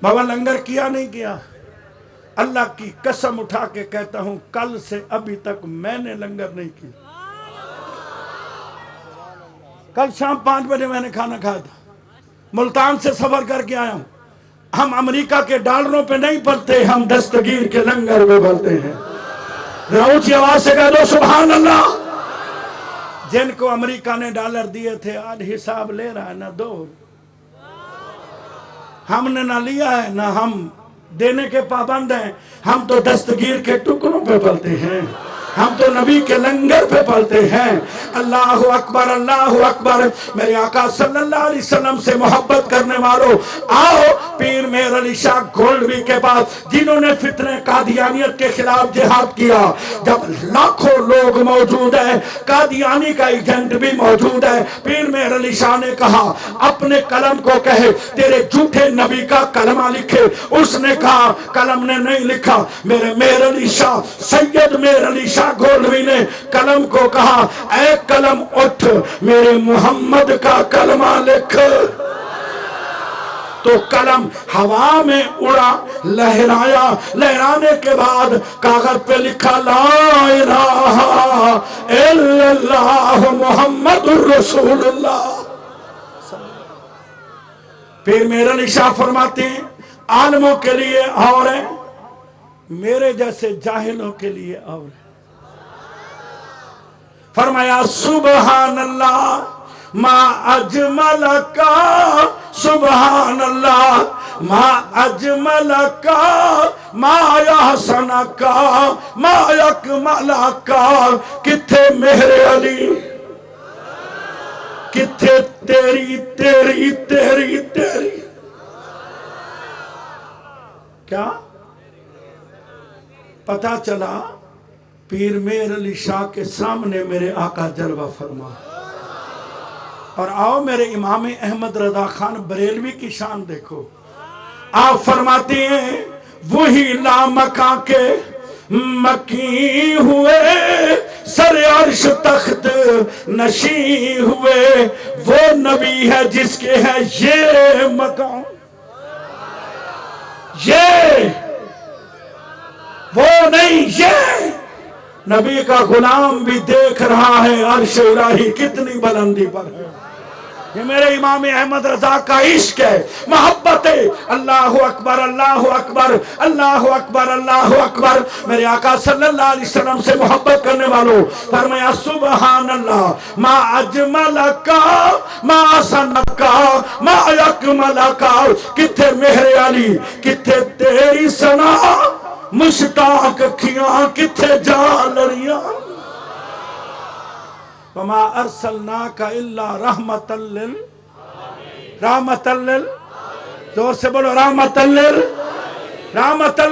بابا لنگر کیا نہیں کیا؟ اللہ کی قسم اٹھا کے کہتا ہوں کل سے ابھی تک میں نے لنگر نہیں کیا۔ کل شام 5 بجے میں نے کھانا کھایا تھا، ملتان سے سفر کر کے آیا ہوں۔ ہم امریکہ کے ڈالروں پہ نہیں پلتے، ہم دستگیر کے لنگر پہ پلتے ہیں۔ اونچی آواز سے کہہ دو سبحان اللہ۔ جن کو امریکہ نے ڈالر دیے تھے آج حساب لے رہا ہے، نہ دو، ہم نے نہ لیا ہے نہ ہم دینے کے پابند ہیں۔ ہم تو دستگیر کے ٹکڑوں پہ پلتے ہیں، ہم تو نبی کے لنگر پہ پلتے ہیں۔ اللہ اکبر، اللہ اکبر۔ میرے آقا صلی اللہ علیہ وسلم سے محبت کرنے والوں، آؤ پیر مہر علی شاہ گولڈوی کے پاس، جنہوں نے فتنہ قادیانیت کے خلاف جہاد کیا۔ جب لاکھوں لوگ موجود ہیں، قادیانی کا ایجنٹ بھی موجود ہے، پیر مہر علی شاہ نے کہا اپنے قلم کو کہے تیرے جھوٹے نبی کا کلمہ لکھے۔ اس نے کہا قلم نے نہیں لکھا۔ میرے مہر علی شاہ، سید مہر علی شاہ گولڈوی نے قلم کو کہا اے قلم اٹھ، میرے محمد کا کلمہ لکھ۔ تو قلم ہوا میں اڑا، لہرایا، لہرانے کے بعد کاغذ پہ لکھا لا الہ الا اللہ محمد الرسول اللہ۔ پھر مہر علی شاہ فرماتے ہیں عالموں کے لیے اور ہے، میرے جیسے جاہلوں کے لیے اور ہے۔ فرمایا سبحان اللہ ما اجمل کا، سبحان اللہ ما اجمل کا، ما یحسن کا، ما یکمل کا۔ کتھے مہر علی، کتھے تیری تیری تیری تیری۔ کیا پتا چلا؟ پیر مہر علی شاہ کے سامنے میرے آقا جلوہ فرما۔ اور آؤ میرے امام احمد رضا خان بریلوی کی شان دیکھو۔ آپ فرماتے ہیں وہی لامکاں کے مکی ہوئے، سر عرش تخت نشی ہوئے، وہ نبی ہے جس کے ہے یہ مقام، یہ وہ نہیں، یہ نبی کا غلام بھی دیکھ رہا ہے عرش الہی کتنی بلندی پر ہے۔ یہ میرے امام احمد رضا کا عشق ہے، محبت ہے۔ اللہ اکبر، اللہ اکبر، اللہ اکبر، اللہ اکبر۔ میرے آقا صلی اللہ علیہ وسلم سے محبت کرنے والوں، فرمایا سبحان اللہ ما اجمل کا، ما احسن کا، ما یکمل کا۔ کتھے مہر علی، کتھے تیری ثنا، مشتاق کھیاں کتھے جالریاں۔ وما ارسلناک الا رحمتا رحمتا زور سے بولو رحمتا رحمتا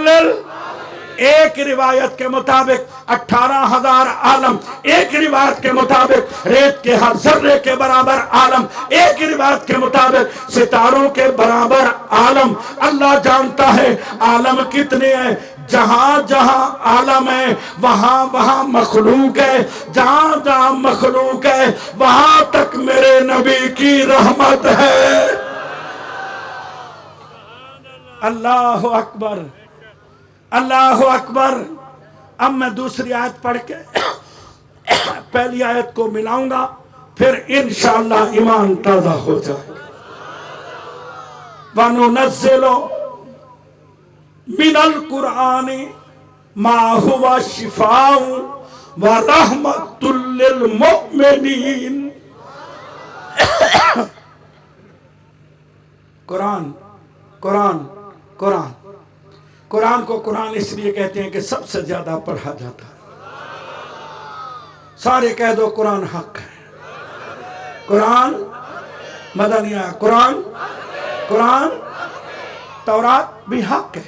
ایک روایت کے مطابق 18,000 عالم، ایک روایت کے مطابق ریت کے ہر ذرے کے برابر عالم، ایک روایت کے مطابق ستاروں کے برابر عالم۔ اللہ جانتا ہے عالم کتنے ہیں۔ جہاں جہاں عالم ہے وہاں وہاں مخلوق ہے، جہاں جہاں مخلوق ہے وہاں تک میرے نبی کی رحمت ہے۔ اللہ اکبر، اللہ اکبر۔ اب میں دوسری آیت پڑھ کے پہلی آیت کو ملاؤں گا، پھر انشاءاللہ ایمان تازہ ہو جائے گا۔ وَنُنَزِّلُ مِنَ الْقُرْآنِ مَا هُوَ شِفَاءٌ وَرَحْمَةٌ لِّلْمُؤْمِنِينَ۔ قرآن قرآن قرآن قرآن کو قرآن اس لیے کہتے ہیں کہ سب سے زیادہ پڑھا جاتا ہے۔ سارے کہہ دو قرآن حق ہے، قرآن مدنیہ، قرآن قرآن تورات بھی حق ہے،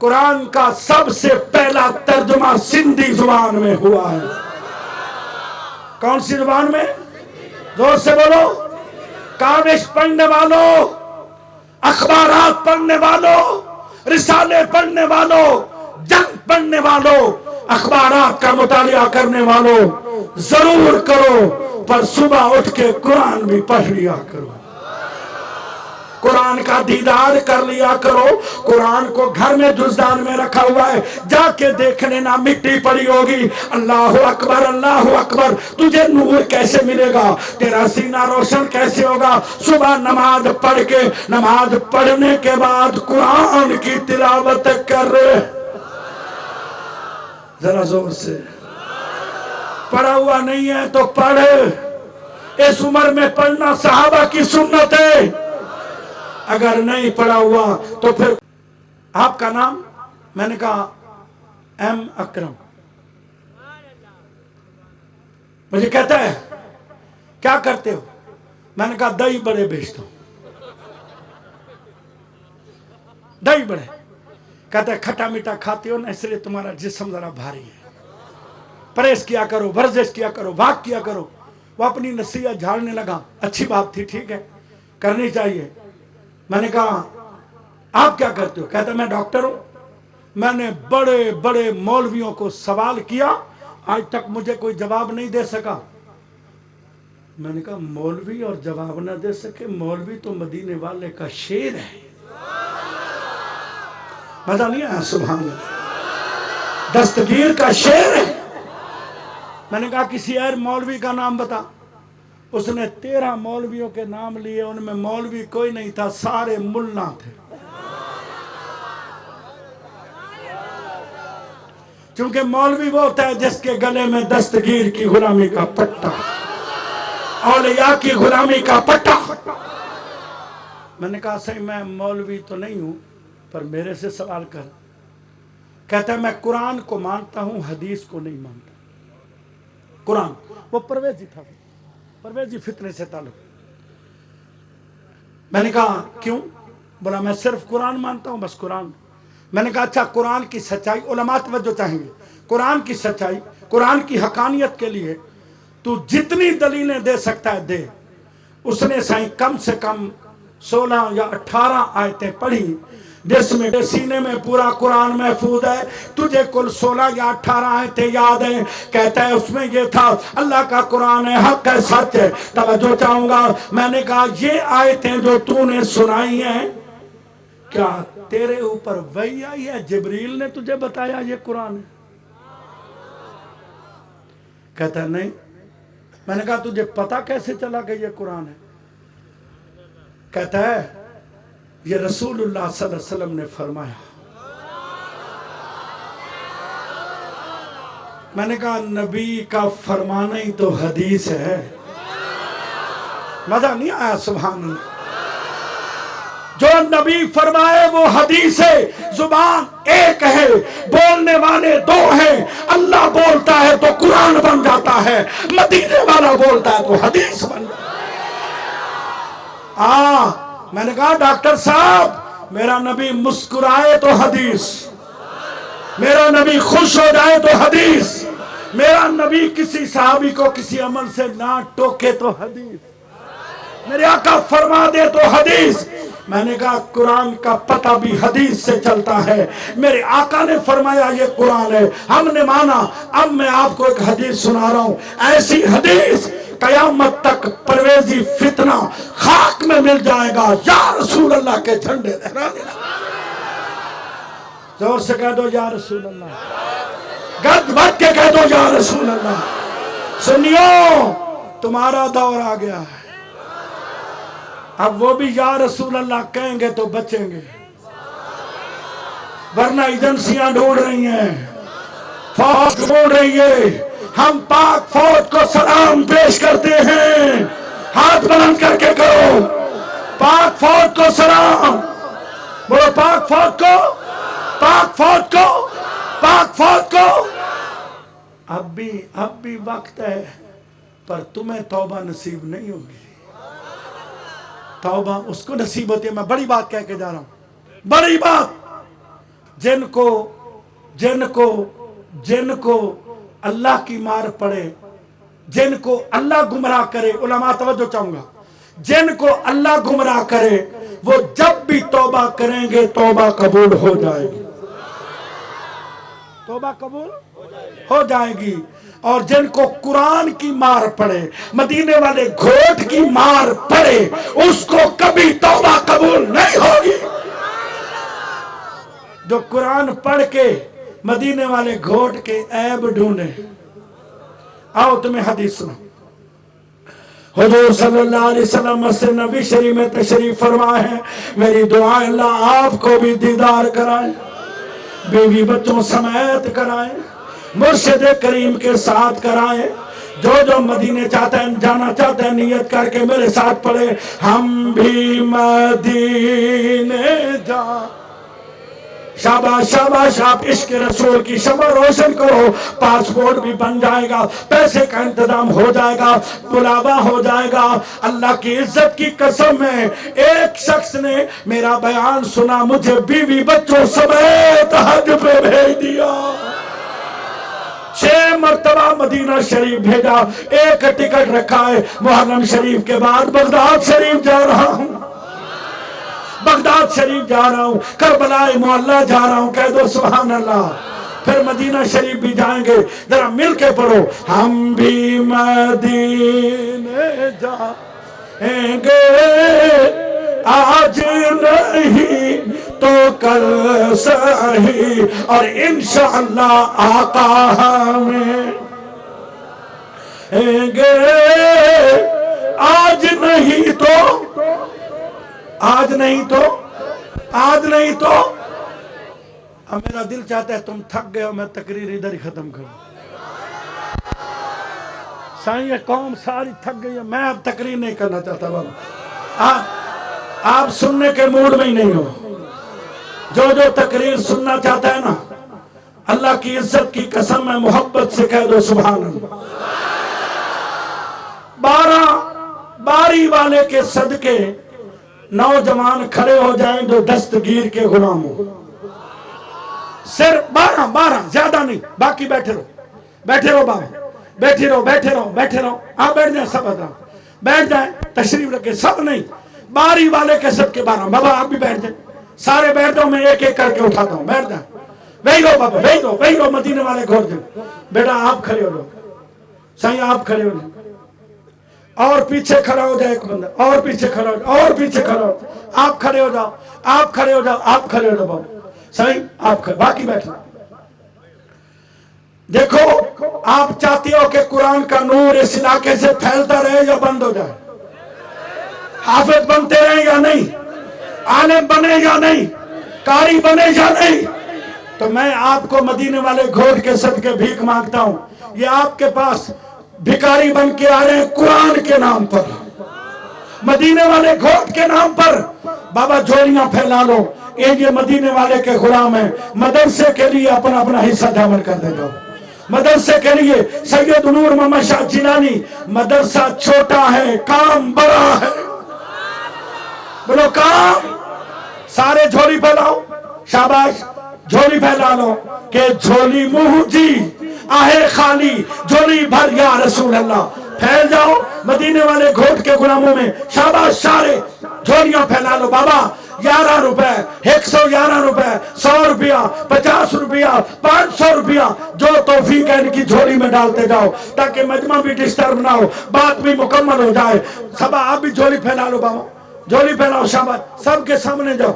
قرآن کا سب سے پہلا ترجمہ سندھی زبان میں ہوا ہے. کون سی زبان میں؟ زور سے بولو. کاوش پڑھنے والوں، اخبارات پڑھنے والوں، رسالے پڑھنے والوں، جنگ پڑھنے والوں، اخبارات کا مطالعہ کرنے والوں ضرور کرو، پر صبح اٹھ کے قرآن بھی پڑھ لیا کرو، قرآن کا دیدار کر لیا کرو. قرآن کو گھر میں جزدان میں رکھا ہوا ہے، جا کے دیکھ لینا مٹی پڑی ہوگی. اللہ اکبر اللہ اکبر. تجھے نور کیسے ملے گا؟ تیرا سینہ روشن کیسے ہوگا؟ صبح نماز پڑھ کے، نماز پڑھنے کے بعد قرآن کی تلاوت کر. ذرا زور سے. پڑھا ہوا نہیں ہے تو پڑھ. اس عمر میں پڑھنا صحابہ کی سنت ہے. اگر نہیں پڑھا ہوا تو پھر آپ کا نام؟ میں نے کہا ایم اکرم. مجھے کہتا ہے کیا کرتے ہو؟ میں نے کہا دہی بڑے بیچتا ہوں. دہی بڑے. کہتا ہے کھٹا میٹھا کھاتے ہو نا، اس لیے تمہارا جسم ذرا بھاری ہے، پرہیز کیا کرو، ورزش کیا کرو، واک کیا کرو. وہ اپنی نصیحت جھاڑنے لگا. اچھی بات تھی، ٹھیک ہے، کرنی چاہیے. میں نے کہا آپ کیا کرتے ہو؟ کہتا میں ڈاکٹر ہوں. میں نے بڑے بڑے مولویوں کو سوال کیا، آج تک مجھے کوئی جواب نہیں دے سکا. میں نے کہا مولوی اور جواب نہ دے سکے؟ مولوی تو مدینے والے کا شیر ہے. مزہ نہیں آیا؟ سبحان اللہ. دستگیر کا شیر ہے. میں نے کہا کسی اور مولوی کا نام بتا. اس نے 13 مولویوں کے نام لیے، ان میں مولوی کوئی نہیں تھا، سارے ملا تھے. چونکہ مولوی وہ ہوتا ہے جس کے گلے میں دستگیر کی غلامی کا پٹا، اولیاء کی غلامی کا پٹا. میں نے کہا صحیح میں مولوی تو نہیں ہوں، پر میرے سے سوال کر. کہتا ہے میں قرآن کو مانتا ہوں، حدیث کو نہیں مانتا. قرآن. وہ پرویزی تھا، پرویزی فتنے سے تعلق. میں نے کہا کیوں؟ بولا میں صرف قرآن مانتا ہوں، بس قرآن. میں نے کہا اچھا قرآن کی سچائی، علماء توجہ چاہیں گے، قرآن کی سچائی، قرآن کی حقانیت کے لیے تو جتنی دلیلیں دے سکتا ہے دے. اس نے سائیں کم سے کم 16 یا 18 آیتیں پڑھی جس میں سینے میں پورا قرآن محفوظ ہے. تجھے کل 16 یا 18 آیتیں یاد ہیں. کہتا ہے اس میں یہ تھا اللہ کا قرآن ہے، حق ہے، سچ ہے. توجہ چاہوں گا. میں نے کہا یہ آیتیں جو تو نے سنائی ہیں کیا تیرے اوپر وحی آئی ہے؟ جبریل نے تجھے بتایا یہ قرآن ہے؟ کہتا ہے نہیں. میں نے کہا تجھے پتا کیسے چلا کہ یہ قرآن ہے؟ کہتا ہے یہ رسول اللہ صلی اللہ علیہ وسلم نے فرمایا. میں نے کہا نبی کا فرمانا ہی تو حدیث ہے. مزہ نہیں آیا؟ سبحان اللہ. جو نبی فرمائے وہ حدیث ہے. زبان ایک ہے، بولنے والے 2 ہیں. اللہ بولتا ہے تو قرآن بن جاتا ہے، مدینے والا بولتا ہے تو حدیث بن جاتا ہے. میں نے کہا ڈاکٹر صاحب میرا نبی مسکرائے تو حدیث، میرا نبی خوش ہو جائے تو حدیث، میرا نبی کسی صحابی کو کسی عمل سے نہ ٹوکے تو حدیث، میرے آقا فرما دے تو حدیث. میں نے کہا قرآن کا پتہ بھی حدیث سے چلتا ہے. میرے آقا نے فرمایا یہ قرآن ہے، ہم نے مانا. اب میں آپ کو ایک حدیث سنا رہا ہوں، ایسی حدیث قیامت تک پرویزی فتنہ خاک میں مل جائے گا. یا رسول اللہ کے جھنڈے لہرانے لگا. زور سے کہہ دو یا رسول اللہ. گد بد کے کہہ دو یا رسول اللہ. سنیو تمہارا دور آ گیا ہے. اب وہ بھی یا رسول اللہ کہیں گے تو بچیں گے، ورنہ ایجنسیاں ڈھونڈ رہی ہیں، فوج ڈھونڈ رہی ہے. ہم پاک فوج کو سلام پیش کرتے ہیں. ہاتھ بلند کر کے کرو پاک فوج کو سلام. بولو پاک فوج کو، پاک فوج کو، پاک فوج کو. اب بھی وقت ہے، پر تمہیں توبہ نصیب نہیں ہوگی. توبہ اس کو نصیب ہوتی ہے. میں بڑی بات کہہ کے جا رہا ہوں، بڑی بات. جن کو اللہ کی مار پڑے، جن کو اللہ گمراہ کرے، علماء توجہ چاہوں گا، جن کو اللہ گمراہ کرے وہ جب بھی توبہ کریں گے توبہ قبول ہو جائے گی، توبہ قبول ہو جائے گی۔ اور جن کو قرآن کی مار پڑے، مدینے والے گھوٹ کی مار پڑے، اس کو کبھی توبہ قبول نہیں ہوگی۔ جو قرآن پڑھ کے مدینے والے گھوٹ کے عیب ڈھونڈے، آؤ تمہیں حدیث سنو۔ حضور صلی اللہ علیہ وسلم مسجد نبی شریف میں تشریف فرما ہے، میری دعا اللہ آپ کو بھی دیدار کرائے، بیوی بچوں سمیت کرائے، مرشد کریم کے ساتھ کرائے۔ جو مدینے چاہتے ہیں، جانا چاہتے ہیں، نیت کر کے میرے ساتھ پڑھے، ہم بھی مدینے جا۔ شاباش شاباش، آپ عشق رسول کی شمع روشن کرو، پاسپورٹ بھی بن جائے گا، پیسے کا انتظام ہو جائے گا، بلاوا ہو جائے گا۔ اللہ کی عزت کی قسم ہے، ایک شخص نے میرا بیان سنا، مجھے بیوی بچوں سمیت حج پہ بھیج دیا، 6 مرتبہ مدینہ شریف بھیجا، ایک ٹکٹ رکھا ہے، محرم شریف کے بعد بغداد شریف جا رہا ہوں، بغداد شریف جا رہا ہوں، کربلا معلی جا رہا ہوں، کہہ دو سبحان اللہ۔ پھر مدینہ شریف بھی جائیں گے، ذرا مل کے پڑھو، ہم بھی مدینے جائیں گے، آج نہیں تو کل صحیح، اور انشاءاللہ آقا ہمیں گے، آج نہیں تو اب میرا دل چاہتا ہے تم تھک گئے ہو، میں تقریر ادھر ہی ختم کروں۔ سائیں یہ قوم ساری تھک گئی ہے، میں اب تقریر نہیں کرنا چاہتا بابا، آپ سننے کے موڈ میں ہی نہیں ہو۔ جو تقریر سننا چاہتا ہے نا، اللہ کی عزت کی قسم میں محبت سے کہہ دو سبحان اللہ۔ 12 باری والے کے صدقے نوجوان کھڑے ہو جائیں جو دستگیر کے غلام ہو، صرف 12 زیادہ نہیں، باقی بیٹھے رہو بابا، بیٹھے رہو، آپ بیٹھ جائیں، سب بیٹھ جائیں، تشریف رکھے، سب نہیں، باری والے کے صدقے 12، بابا آپ بھی بیٹھ جائیں، سارے بیٹھ جاؤ، میں ایک ایک کر کے اٹھاتا ہوں، بیٹھ جائیں، وہی رہو بابا، وہی رہو، مدینے والے گھوڑ جائیں، بیٹا آپ کھڑے ہو جاؤ، سائیں آپ کھڑے ہو جائیں، اور پیچھے کھڑا ہو جائے ایک بندہ، اور پیچھے کھڑا ہو جائے، اور پیچھے کھڑا ہو جائے، آپ کھڑے ہو جاؤ، آپ کھڑے ہو جاؤ، آپ کھڑے ہو جاؤ بابا، صحیح آپ کھڑے، باقی بیٹھے۔ دیکھو آپ چاہتے ہو کہ قرآن کا نور اس علاقے سے پھیلتا رہے یا بند ہو جائے؟ حافظ بنتے رہیں یا نہیں؟ عالم بنے یا نہیں؟ قاری بنے یا نہیں؟ تو میں آپ کو مدینے والے گھوڑ کے صدقے بھیک مانگتا ہوں، یہ آپ کے پاس بھکاری بن کے آ رہے ہیں قرآن کے نام پر، مدینے والے گھوٹ کے نام پر، بابا جھولیاں پھیلا لو، یہ مدینے والے کے غلام ہیں، مدرسے کے لیے اپنا اپنا حصہ دامن کر دے جاؤ، مدرسے کے لیے سید نور محمد شاہ جیلانی، مدرسہ چھوٹا ہے کام بڑا ہے، بولو کام، سارے جھولی پھیلاؤ، شاباش، جھولی پھیلا لو، کہ جھولی منہ جی آہے خالی، جھولی بھر یا رسول اللہ، پھیل جاؤ مدینے والے گھوٹ کے غلاموں میں، شاباش، سارے جھولیاں پھیلا لو، بابا 11 روپے، 111 روپے، 100 روپیہ، 50 روپیہ، 500 روپیہ، جو توفیق ہے ان کی جھولی میں ڈالتے جاؤ، تاکہ مجمع بھی ڈسٹرب نہ ہو، بات بھی مکمل ہو جائے۔ سب آپ بھی جھولی پھیلا لو بابا، جھولی پھیلاؤ، شاباش، سب کے سامنے جاؤ،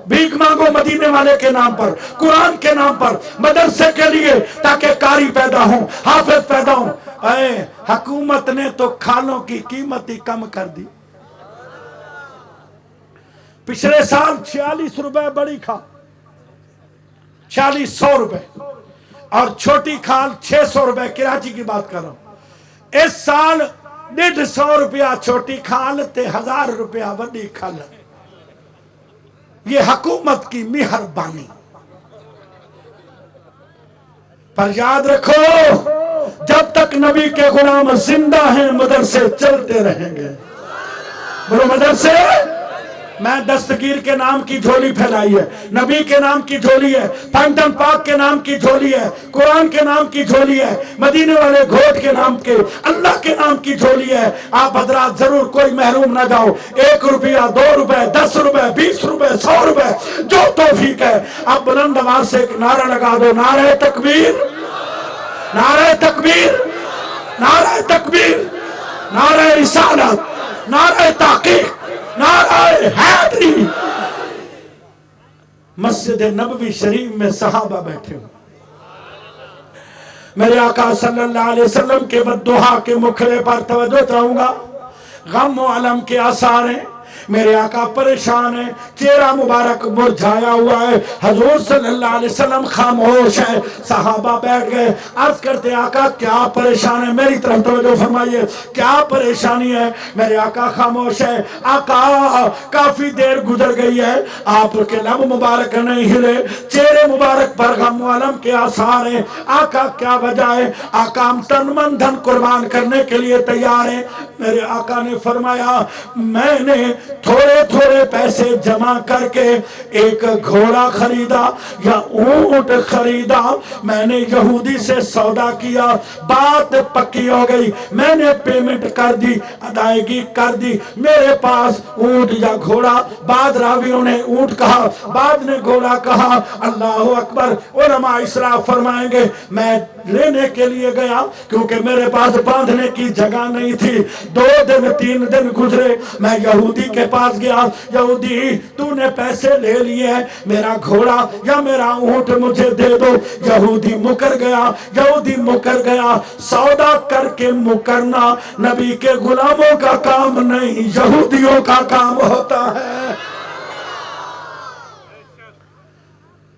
بھیک مانگو مدینے والے کے نام پر، قرآن کے نام پر، مدرسے کے لیے، تاکہ قاری پیدا ہوں، حافظ پیدا ہوں۔ اے حکومت نے تو کھالوں کی قیمت ہی کم کر دی، پچھلے سال 46 روپے بڑی کھال، 4600 روپے، اور چھوٹی کھال 600 روپے، کراچی کی بات کر رہا ہوں۔ اس سال 150 روپیہ چھوٹی کھال تے 1000 روپیہ بڑی کھال، یہ حکومت کی مہربانی۔ پر یاد رکھو جب تک نبی کے غلام زندہ ہیں مدرسے چلتے رہیں گے، بولو مدرسے میں دستگیر کے نام کی جھولی پھیلائی ہے، نبی کے نام کی جھولی ہے، پنجن پاک کے نام کی جھولی ہے، قرآن کے نام کی جھولی ہے، مدینے والے گھوٹ کے نام کے، اللہ کے نام کی جھولی ہے۔ آپ حضرات ضرور کوئی محروم نہ جاؤ، 1 روپیہ 2 روپے 10 روپے 20 روپے 100 روپے جو توفیق ہے، آپ بلند آواز سے ایک نعرہ لگا دو، نعرہ تکبیر، نعرہ تکبیر، نعرہ تکبیر، نعرہ رسالت، نعرہ تحقیق، نعرہ حیدری۔ مسجد نبوی شریف میں صحابہ بیٹھے ہوں، میرے آقا صلی اللہ علیہ وسلم کے بددعا کے مکھڑے پر توجہ چاہوں گا، غم و علم کے آثار ہیں، میرے آقا پریشان ہیں، چہرہ مبارک مرجھایا ہوا ہے، حضور صلی اللہ علیہ وسلم خاموش ہے، صحابہ بیٹھ گئے، عرض کرتے آقا کیا پریشان ہے، میری طرف توجہ فرمائیے، کیا پریشانی ہے؟ میرے آقا خاموش ہے۔ آقا کافی دیر گزر گئی ہے، آپ کے لب مبارک نہیں ہلے، چہرے مبارک پر غم و علم کے آثار ہیں، آقا کیا وجہ ہے؟ آقا ہم تن من دھن قربان کرنے کے لیے تیار ہیں۔ میرے آقا نے فرمایا میں نے تھوڑے تھوڑے پیسے جمع کر کے ایک گھوڑا خریدا یا اونٹ خریدا، میں نے یہودی سے سودا کیا، بات پکی ہو گئی، میں نے پیمنٹ کر دی، ادائیگی کر دی، میرے پاس اونٹ یا گھوڑا، بعد راویوں نے اونٹ کہا، بعد نے گھوڑا کہا، اللہ اکبر۔ علماء اسراف فرمائیں گے میں لینے کے لیے گیا کیونکہ میرے پاس باندھنے کی جگہ نہیں تھی، 2 دن 3 دن گزرے، میں یہودی کے پاس گیا، یہودی تو نے پیسے لے لیے، میرا گھوڑا یا میرا اونٹ مجھے دے دو۔ یہودی مکر گیا، یہودی مکر گیا۔ سودا کر کے مکرنا نبی کے غلاموں کا کام نہیں، یہودیوں کا کام ہوتا ہے۔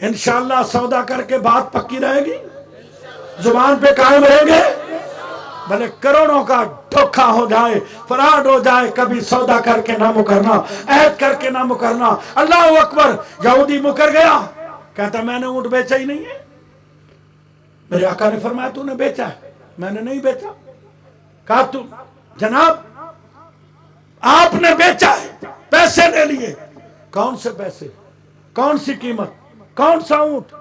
انشاءاللہ سودا کر کے بات پکی رہے گی، زبان پہ قائم رہیں گے، بھلے کروڑوں کا دھوکہ ہو جائے، فراڈ ہو جائے، کبھی سودا کر کے نہ مکرنا، عہد کر کے نہ مکرنا۔ اللہ اکبر۔ یہودی مکر گیا، کہتا میں نے اونٹ بیچا ہی نہیں ہے۔ میرے آقا نے فرمایا تو نے بیچا ہے؟ میں نے نہیں بیچا۔ کہا تو جناب آپ نے بیچا ہے، پیسے لے لیے۔ کون سے پیسے؟ کون سی قیمت؟ کون سا اونٹ؟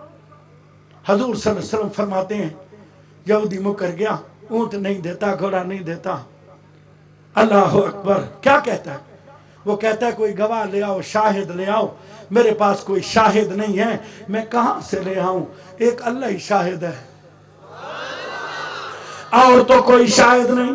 حضور صلی اللہ علیہ وسلم فرماتے ہیں یہودی مکر گیا، اونٹ نہیں دیتا، گھوڑا نہیں دیتا۔ اللہ اکبر۔ کیا کہتا ہے وہ؟ کہتا ہے کوئی گواہ لے آؤ، شاہد لے آؤ۔ میرے پاس کوئی شاہد نہیں ہے، میں کہاں سے لے آؤں؟ ایک اللہ ہی شاہد ہے، اور تو کوئی شاہد نہیں۔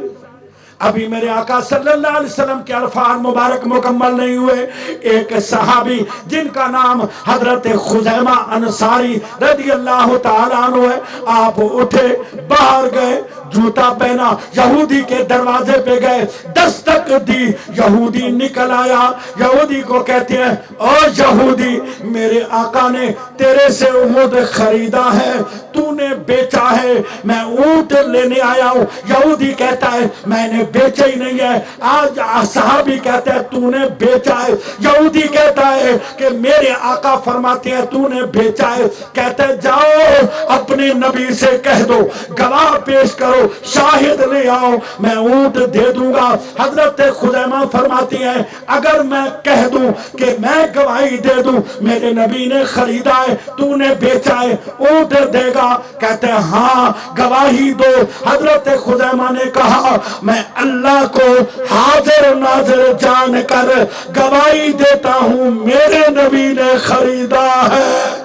ابھی میرے آقا صلی اللہ علیہ وسلم کے الفاظ مبارک مکمل نہیں ہوئے، ایک صحابی جن کا نام حضرت خزیمہ انصاری رضی اللہ تعالیٰ عنہ ہے، آپ اٹھے، باہر گئے، جوتا پہنا، یہودی کے دروازے پہ گئے، دستک دی، یہودی نکل آیا۔ یہودی کو کہتے ہیں او یہودی، میرے آقا نے تیرے سے اونٹ خریدا ہے، تو نے بیچا ہے، میں اونٹ لینے آیا ہوں۔ یہودی کہتا ہے میں نے بیچا ہی نہیں ہے۔ آج صحابی کہتا ہے تو نے بیچا ہے۔ یہودی کہتا ہے کہ میرے آقا فرماتے ہیں تو نے بیچا ہے۔ کہتا ہے جاؤ اپنے نبی سے کہہ دو، گواہ پیش کرو، شاہد لے آؤ، میں اونٹ دے دوں گا۔ حضرت خزیمہ فرماتی ہیں اگر میں کہہ دوں کہ میں گواہی دے دوں میرے نبی نے خریدا ہے، تو نے بیچا ہے، اونٹ دے گا؟ کہتے ہیں ہاں گواہی دو۔ حضرت خزیمہ نے کہا میں اللہ کو حاضر ناظر جان کر گواہی دیتا ہوں میرے نبی نے خریدا ہے۔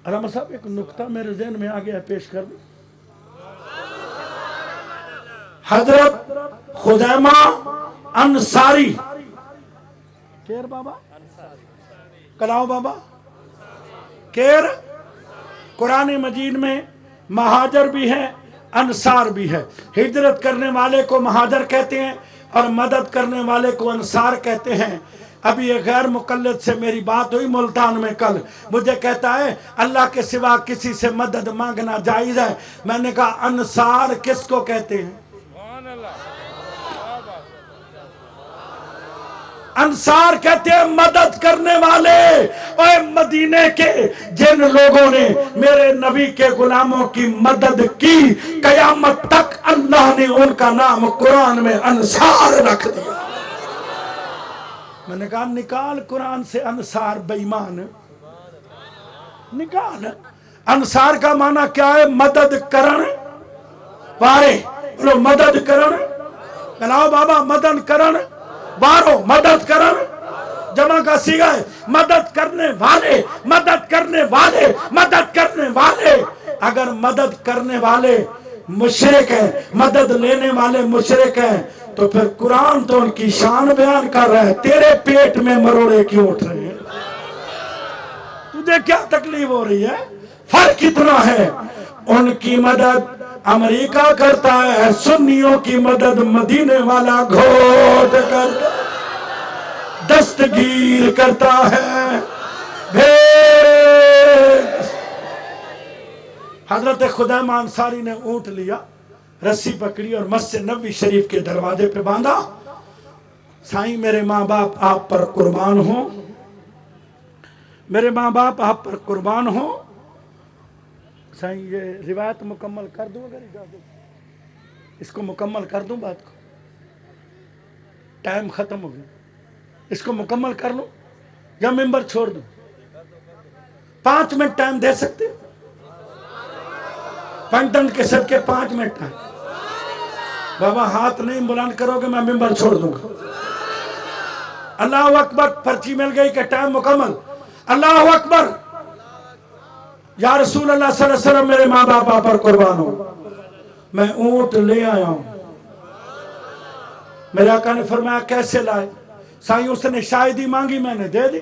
علامہ صاحب ایک نکتہ میرے ذہن میں آ گیا، پیش کر دوں۔ حضرت خزیمہ انصاری، کیر بابا کلاؤ بابا کیر، قرآن مجید میں مہاجر بھی ہے، انصار بھی ہے۔ ہجرت کرنے والے کو مہاجر کہتے ہیں اور مدد کرنے والے کو انصار کہتے ہیں۔ ابھی ایک غیر مقلد سے میری بات ہوئی ملتان میں کل، مجھے کہتا ہے اللہ کے سوا کسی سے مدد مانگنا جائز ہے؟ میں نے کہا انصار کس کو کہتے ہیں؟ انصار کہتے ہیں مدد کرنے والے، اور مدینے کے جن لوگوں نے میرے نبی کے غلاموں کی مدد کی، قیامت تک اللہ نے ان کا نام قرآن میں انصار رکھ دیا۔ میں نے کہا نکال قرآن سے انصار بے ایمان، نکال۔ انصار کا معنی کیا ہے؟ مدد کرن وارے، بولو مدد کرن، کہلاؤ بابا مدد کرن وارو، مدد کرن جمع کا صیغہ ہے، مدد کرنے والے، مدد کرنے والے، مدد کرنے والے۔ اگر مدد کرنے والے مشرک ہیں، مدد لینے والے مشرک ہیں، تو پھر قرآن تو ان کی شان بیان کر رہا ہے، تیرے پیٹ میں مروڑے کیوں اٹھ رہے ہیں؟ تجھے کیا تکلیف ہو رہی ہے؟ فرق اتنا ہے، ان کی مدد امریکہ کرتا ہے، سنیوں کی مدد مدینے والا گھوٹ کر دستگیر کرتا ہے۔ حضرت خدیمہ انصاری نے اونٹ لیا، رسی پکڑی اور مسجد نبوی شریف کے دروازے پہ باندھا، سائیں میرے ماں باپ آپ پر قربان ہوں، میرے ماں باپ آپ پر قربان ہوں۔ سائیں یہ روایت مکمل کر دوں، اگر اجازت، اس کو مکمل کر دوں، بات کو ٹائم ختم ہو گیا، اس کو مکمل کر لوں یا ممبر چھوڑ دوں؟ 5 منٹ ٹائم دے سکتے؟ پنٹن کے صدقے 5 منٹ ٹائم۔ بابا ہاتھ نہیں بلند کرو گے میں ممبر چھوڑ دوں گا۔ اللہ اکبر، پرچی مل گئی کہ ٹائم مکمل۔ اللہ اکبر، یا رسول اللہ صلی اللہ علیہ وسلم میرے ماں باپ آپ پر قربان ہو، میں اونٹ لے آیا ہوں۔ میرے آقا نے فرمایا کیسے لائے؟ سائیں اس نے شاہدی مانگی، میں نے دے دی،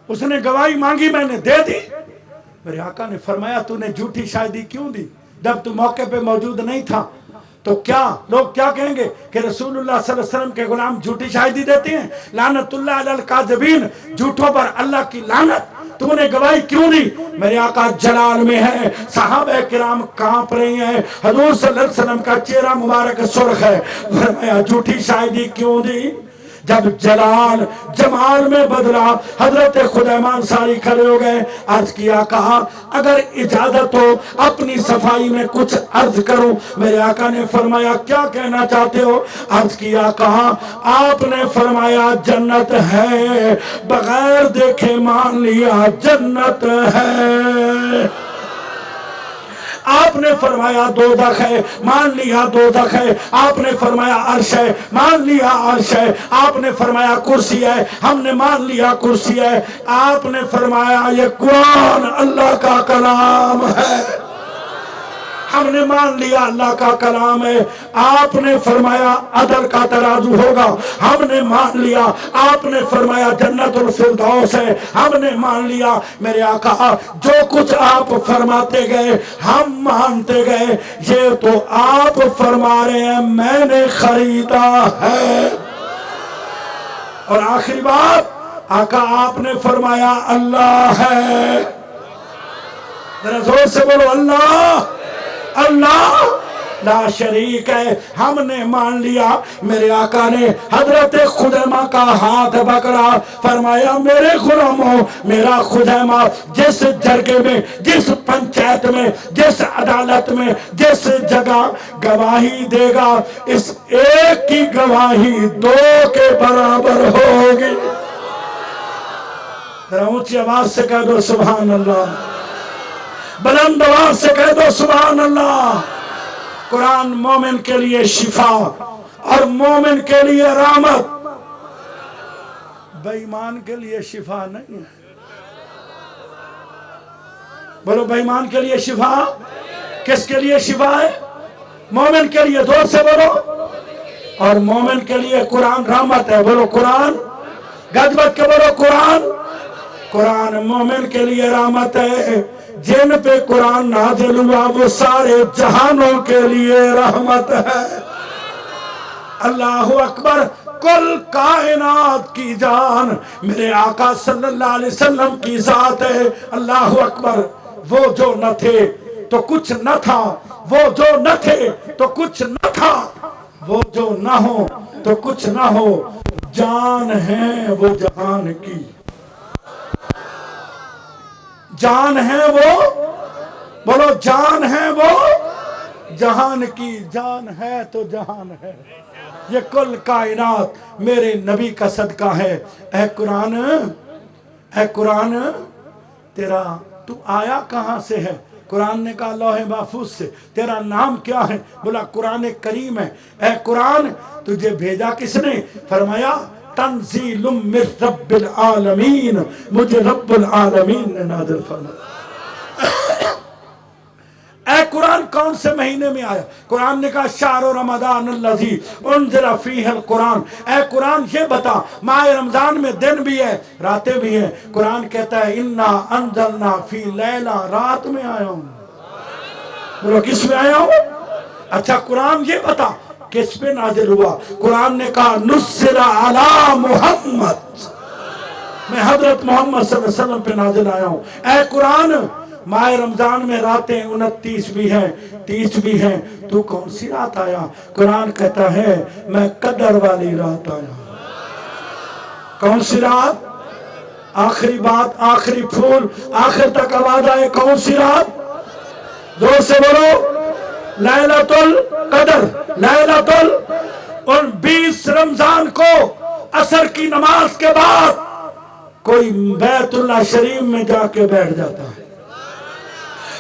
اس نے گواہی مانگی، میں نے دے دی۔ میرے آقا نے فرمایا تو نے جھوٹی شاہدی کیوں دی؟ جب تو موقع پہ موجود نہیں تھا تو کیا لوگ کیا کہیں گے کہ رسول اللہ صلی اللہ علیہ وسلم کے غلام جھوٹی شاہدی دیتے ہیں؟ لعنت اللہ علی الکاذبین، جھوٹوں پر اللہ کی لعنت۔ تو نے گواہی کیوں دی؟ میرے آقا جلال میں ہے، صحابہ کرام کانپ رہے ہیں، حضور صلی اللہ علیہ وسلم کا چہرہ مبارک سرخ ہے۔ فرمایا جھوٹی شاہدی کیوں دی؟ جب جلال جمال میں بدلا، حضرت خدیمہ انصاری کھڑے ہو گئے، عرض کیا، کہا اگر اجازت ہو اپنی صفائی میں کچھ عرض کروں۔ میرے آقا نے فرمایا کیا کہنا چاہتے ہو؟ عرض کیا، کہا آپ نے فرمایا جنت ہے، بغیر دیکھے مان لیا جنت ہے۔ آپ نے فرمایا دوزخ ہے، مان لیا دوزخ ہے۔ آپ نے فرمایا عرش ہے، مان لیا عرش ہے۔ آپ نے فرمایا کرسی ہے، ہم نے مان لیا کرسی ہے۔ آپ نے فرمایا یہ قرآن اللہ کا کلام ہے، ہم نے مان لیا اللہ کا کلام ہے۔ آپ نے فرمایا عدل کا ترازو ہوگا، ہم نے مان لیا۔ آپ نے فرمایا جنت الفردوس ہے، ہم نے مان لیا۔ میرے آقا جو کچھ آپ فرماتے گئے ہم مانتے گئے، یہ تو آپ فرما رہے ہیں میں نے خریدا ہے۔ اور آخری بات، آقا آپ نے فرمایا اللہ ہے، ذرا زور سے بولو اللہ، اللہ لا شریک ہے، ہم نے مان لیا۔ میرے آقا نے حضرت خدیمہ کا ہاتھ پکڑا، فرمایا میرے غلاموں، میرا خدیمہ جس جرگے میں، جس پنچایت میں، جس عدالت میں، جس جگہ گواہی دے گا، اس ایک کی گواہی 2 کے برابر ہوگی۔ ذرا اونچی آواز سے کہہ دو سبحان اللہ، بلند آواز سے کہہ دو سبحان اللہ۔ قرآن مومن کے لیے شفا اور مومن کے لیے رحمت، بے ایمان کے لیے شفا نہیں ہے۔ بولو بے ایمان کے لیے شفا، کس کے لیے شفا ہے؟ مومن کے لیے، زور سے بولو۔ اور مومن کے لیے قرآن رحمت ہے، بولو قرآن، گج بج کے بولو قرآن۔ قرآن مومن کے لیے رحمت ہے، جن پہ قرآن نازل ہوا وہ سارے جہانوں کے لیے رحمت ہے۔ اللہ اکبر، کل کائنات کی جان میرے آقا صلی اللہ علیہ وسلم کی ذات ہے۔ اللہ اکبر، وہ جو نہ تھے تو کچھ نہ تھا، وہ جو نہ تھے تو کچھ نہ تھا، وہ جو نہ ہو تو کچھ نہ ہو، جان ہے وہ جہان کی، جان ہے وہ، بولو جان ہے وہ جہان کی، جان ہے تو جہان ہے، یہ کل کائنات میرے نبی کا صدقہ ہے۔ اے قرآن، اے قرآن تیرا تو آیا کہاں سے ہے؟ قرآن نے کہا لوح محفوظ سے۔ تیرا نام کیا ہے؟ بولا قرآن کریم ہے۔ اے قرآن تجھے بھیجا کس نے؟ فرمایا تنزیل من رب العالمین، مجھے رب العالمین نے نازل فرمایا۔ اے قرآن کون سے مہینے میں آیا؟ قرآن نے کہا شہر رمضان الذی انزل فیہ القرآن۔ اے قرآن یہ بتا ماہ رمضان میں دن بھی ہے راتیں بھی ہیں۔ قرآن کہتا ہے انا انزلنا فی لیلہ، رات میں آیا ہوں۔ بولو کس میں آیا ہوں؟ اچھا قرآن یہ بتا کس پہ نازل ہوا؟ قرآن نے کہا نزل علی محمد، میں حضرت محمد صلی اللہ علیہ وسلم پہ نازل آیا ہوں۔ اے قرآن ماہ رمضان میں راتیں 29 بھی ہیں 30 بھی ہیں، تو کون سی رات آیا؟ قرآن کہتا ہے میں قدر والی رات آیا۔ کون سی رات؟ آخری بات، آخری پھول، آخر تک آواز آئے، کون سی رات؟ زور سے بولو لیلۃ القدر۔ لیلۃ اور 20 رمضان کو عصر کی نماز کے بعد کوئی بیت اللہ شریف میں جا کے بیٹھ جاتا ہے،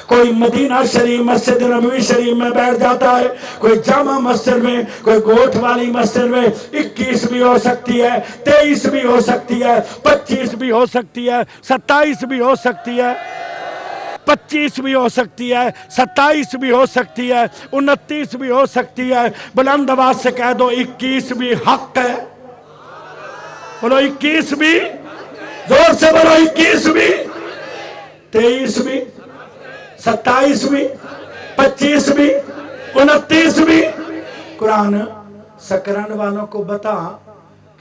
کوئی مدینہ شریف مسجد نبوی شریف میں بیٹھ جاتا ہے، کوئی جامع مسجد میں، کوئی گوٹھ والی مسجد میں۔ 21 بھی ہو سکتی ہے، 23 بھی ہو سکتی ہے، 25 بھی ہو سکتی ہے، 27 بھی ہو سکتی ہے، 25 بھی ہو سکتی ہے، 27 بھی ہو سکتی ہے، 29 بھی ہو سکتی ہے۔ بلند آواز سے کہہ دو 21 بھی حق ہے۔ بولو 21 بھی، زور سے بولو 21 بھی، 23 بھی، 27 بھی، 25 بھی، 29 بھی۔ قرآن سکران والوں کو بتا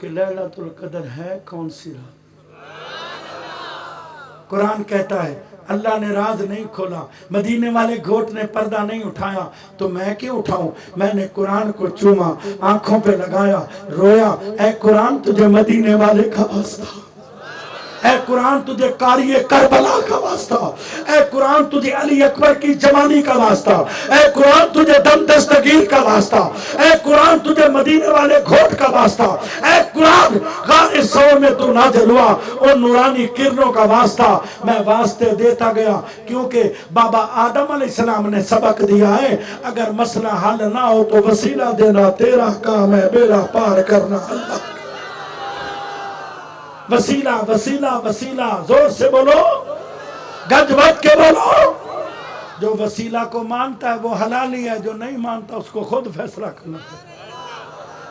کہ لیلۃ القدر ہے کون سی رات؟ قرآن کہتا ہے اللہ نے راز نہیں کھولا، مدینے والے گھوٹ نے پردہ نہیں اٹھایا، تو میں کیوں اٹھاؤں؟ میں نے قرآن کو چوما، آنکھوں پہ لگایا، رویا۔ اے قرآن تجھے مدینے والے کا واسطہ، اے قرآن تجھے قاری کربلا کا واسطہ، اے قرآن تجھے علی اکبر کی جوانی کا واسطہ، اے قرآن تجھے دم دستگیر کا واسطہ، اے قرآن تجھے مدینے والے گھوٹ کا واسطہ، اے قرآن غار ثور میں تو نازل ہوا اور نورانی کرنوں کا واسطہ۔ میں واسطے دیتا گیا کیونکہ بابا آدم علیہ السلام نے سبق دیا ہے اگر مسئلہ حل نہ ہو تو وسیلہ دینا تیرا کام ہے، بیڑا پار کرنا اللہ۔ وسیلہ وسیلہ وسیلہ، زور سے بولو، گج بج کے بولو۔ جو وسیلہ کو مانتا ہے وہ حلالی ہے، جو نہیں مانتا اس کو خود فیصلہ کرنا ہے۔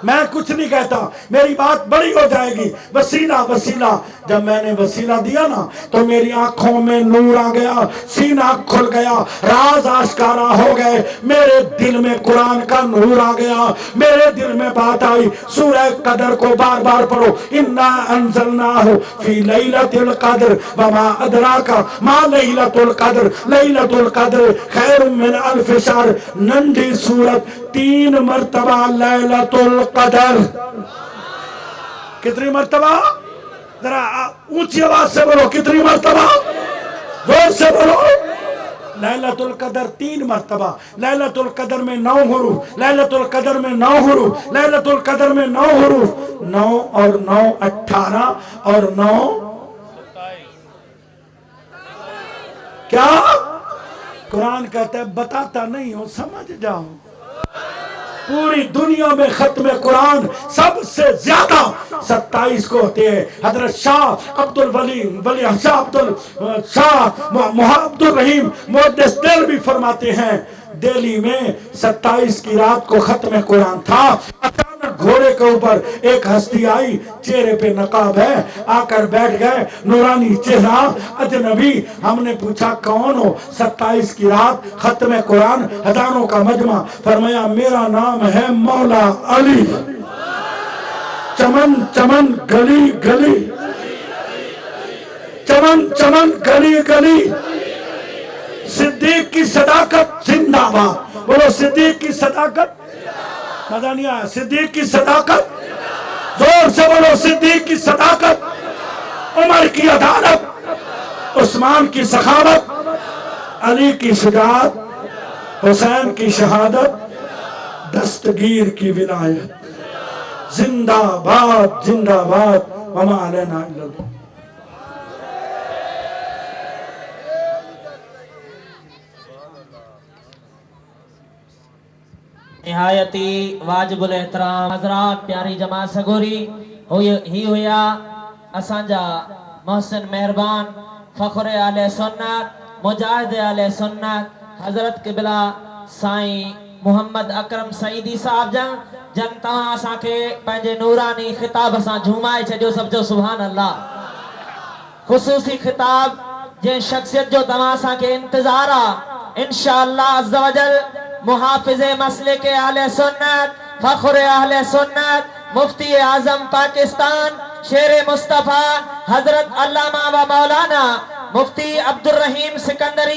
میں کچھ نہیں کہتا، میری بات بڑی ہو جائے گی۔ وسیلہ وسیلہ، جب میں نے وسیلہ دیا نا تو میری آنکھوں میں نور آ گیا، سینہ کھل گیا، راز آشکارا ہو گئے، میرے دل میں قرآن کا نور آ گیا، میرے دل میں بات آئی۔ سورہ قدر کو بار بار پڑھو، انا انزلناہ فی لیلۃ القدر وما ادراک ما لیلۃ القدر، لیلۃ القدر خیر من الف شہر۔ ننھی سورت 3 مرتبہ لیلۃ القدر۔ کتنی مرتبہ؟ ذرا اونچی آواز سے بولو، کتنی مرتبہ؟ زور سے بولو۔ لیلۃ القدر 3 مرتبہ۔ لیلۃ القدر میں 9 حروف، لیلۃ القدر میں 9 حروف، لیلۃ القدر میں 9 حروف، 9 اور 9 18 اور 9 کیا؟ قرآن کہتا ہے بتاتا نہیں ہوں، سمجھ جاؤ۔ پوری دنیا میں ختم قرآن سب سے زیادہ 27 کو ہوتے ہیں۔ حضرت شاہ عبد الرحیم محدث دہلوی فرماتے ہیں دہلی میں 27 کی رات کو ختم قرآن تھا۔ اچانک گھوڑے کے اوپر ایک ہستی آئی، چہرے پہ نقاب ہے، آ کر بیٹھ گئے، نورانی چہرہ، اجنبی۔ ہم نے پوچھا کون ہو؟ 27 کی رات ختم قرآن، ہزاروں کا مجمع۔ فرمایا میرا نام ہے مولا علی، چمن چمن گلی گلی، چمن چمن گلی گلی، صدیق کی صداقت زندہ باد۔ بولو صدیق کی صداقت، مزہ نہیں آیا؟ صدیق کی صداقت زور سے بولو صدیق کی صداقت، عمر کی عدالت، عثمان کی سخاوت، علی کی شجاعت، حسین کی شہادت، دستگیر کی ولایت۔ زندہ باد زندہ باد، وما علینا الا اللہ۔ نہایتی واجب الاحترام حضرات، پیاری جماعت سگوری ہی ہویا اسانجا محسن مہربان، فخر اہل سنت، مجاہد اہل سنت، حضرت قبلہ سائیں محمد اکرم سعیدی صاحب جن تہاں اساں کے پنجے نورانی خطاب اساں جھومائے چھجو سب جو سبحان اللہ۔ خصوصی خطاب جن شخصیت جو تمہاں اساں کے انتظار انشاءاللہ عز و جل، محافظ مسلک اہل سنت، فخر اہل سنت، مفتی اعظم پاکستان، شیر مصطفیٰ حضرت علامہ و مولانا مفتی عبدالرحیم سکندری